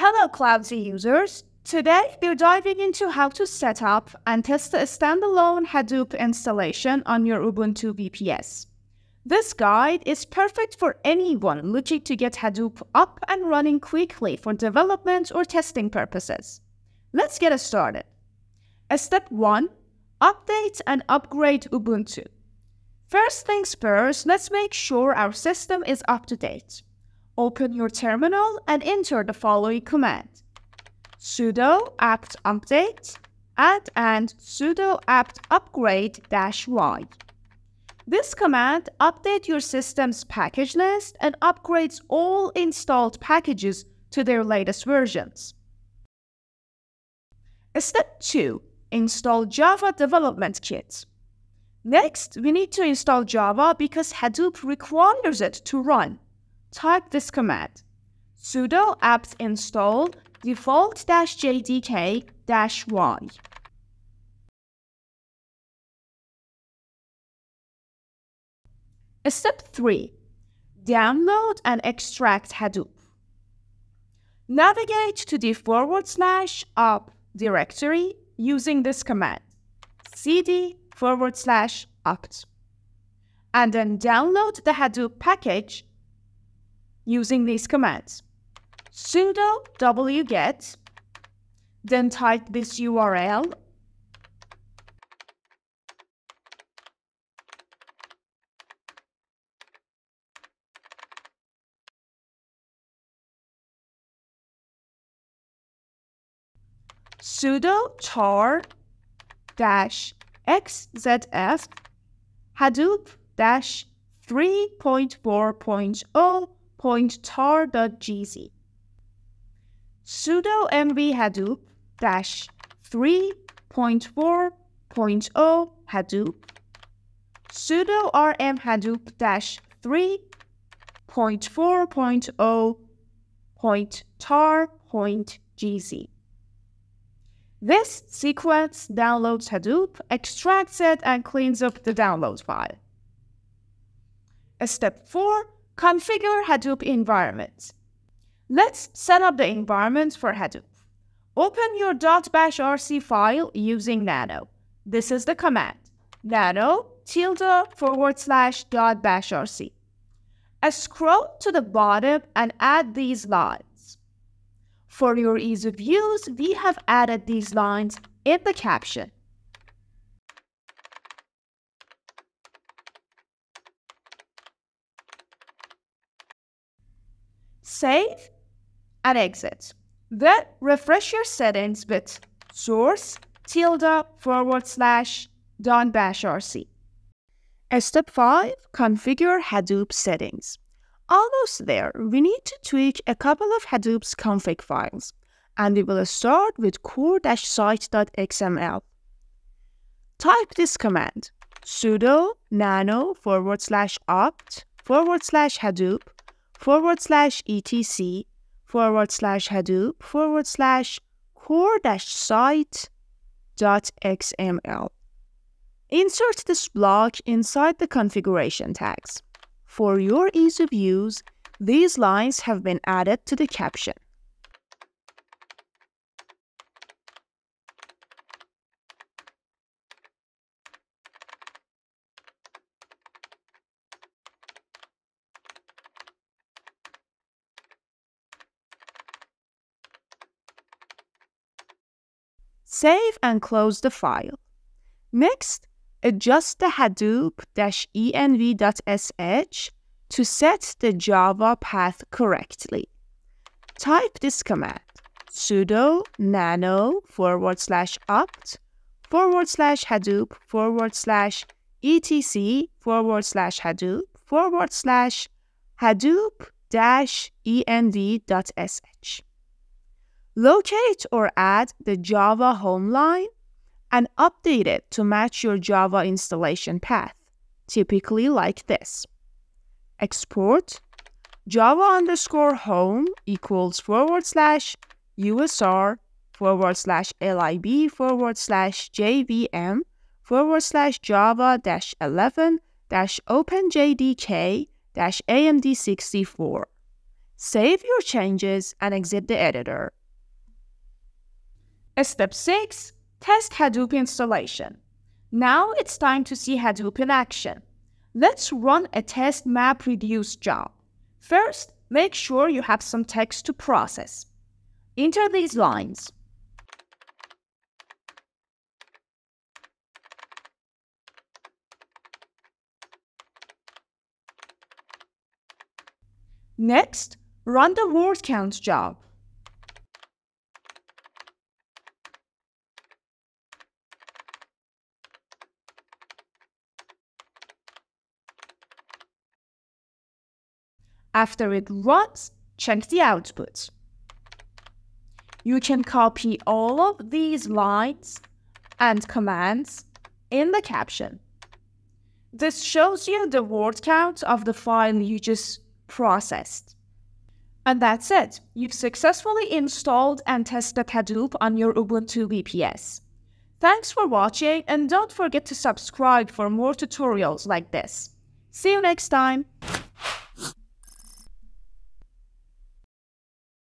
Hello Cloudzy users! Today we're diving into how to set up and test a standalone Hadoop installation on your Ubuntu VPS. This guide is perfect for anyone looking to get Hadoop up and running quickly for development or testing purposes. Let's get started. Step 1. Update and upgrade Ubuntu. First things first, let's make sure our system is up to date. Open your terminal and enter the following command: sudo apt update and sudo apt upgrade -y. This command updates your system's package list and upgrades all installed packages to their latest versions. Step 2. Install Java Development Kit. Next, we need to install Java because Hadoop requires it to run. Type this command: sudo apt install default-jdk-y. Step 3. Download and extract Hadoop. Navigate to the /up directory using this command: cd/apt, and then download the Hadoop package using these commands: sudo wget, then type this URL, sudo tar-xzf hadoop -3.4.0.tar.gz, sudo mv hadoop -3.4.0 hadoop, sudo rm hadoop -3.4.0.tar.gz. This sequence downloads Hadoop, extracts it, and cleans up the download file. Step 4. Configure Hadoop environment. Let's set up the environment for Hadoop. Open your .bashrc file using nano. This is the command: nano /.bashrc. Scroll to the bottom and add these lines. For your ease of use, we have added these lines in the caption. Save and exit. Then refresh your settings with source /.bashrc. Step 5. Configure Hadoop settings. Almost there. We need to tweak a couple of Hadoop's config files, and we will start with core-site.xml. Type this command: sudo nano/hadoop/hadoop/etc/core-site.xml. Insert this block inside the configuration tags. For your ease of use, these lines have been added to the caption. Save and close the file. Next, adjust the hadoop-env.sh to set the Java path correctly. Type this command: sudo nano/up/etc/hadoop/etc/hadoop-env.sh. Locate or add the Java home line and update it to match your Java installation path, typically like this. Export Java_home equals //lib/jvm/java-11-openjdk-amd64. Save your changes and exit the editor. Step 6. Test Hadoop installation. Now it's time to see Hadoop in action. Let's run a test map reduce job. First, make sure you have some text to process. Enter these lines. Next, run the word count job. After it runs, check the output. You can copy all of these lines and commands in the caption. This shows you the word count of the file you just processed. And that's it. You've successfully installed and tested Hadoop on your Ubuntu VPS. Thanks for watching, and don't forget to subscribe for more tutorials like this. See you next time!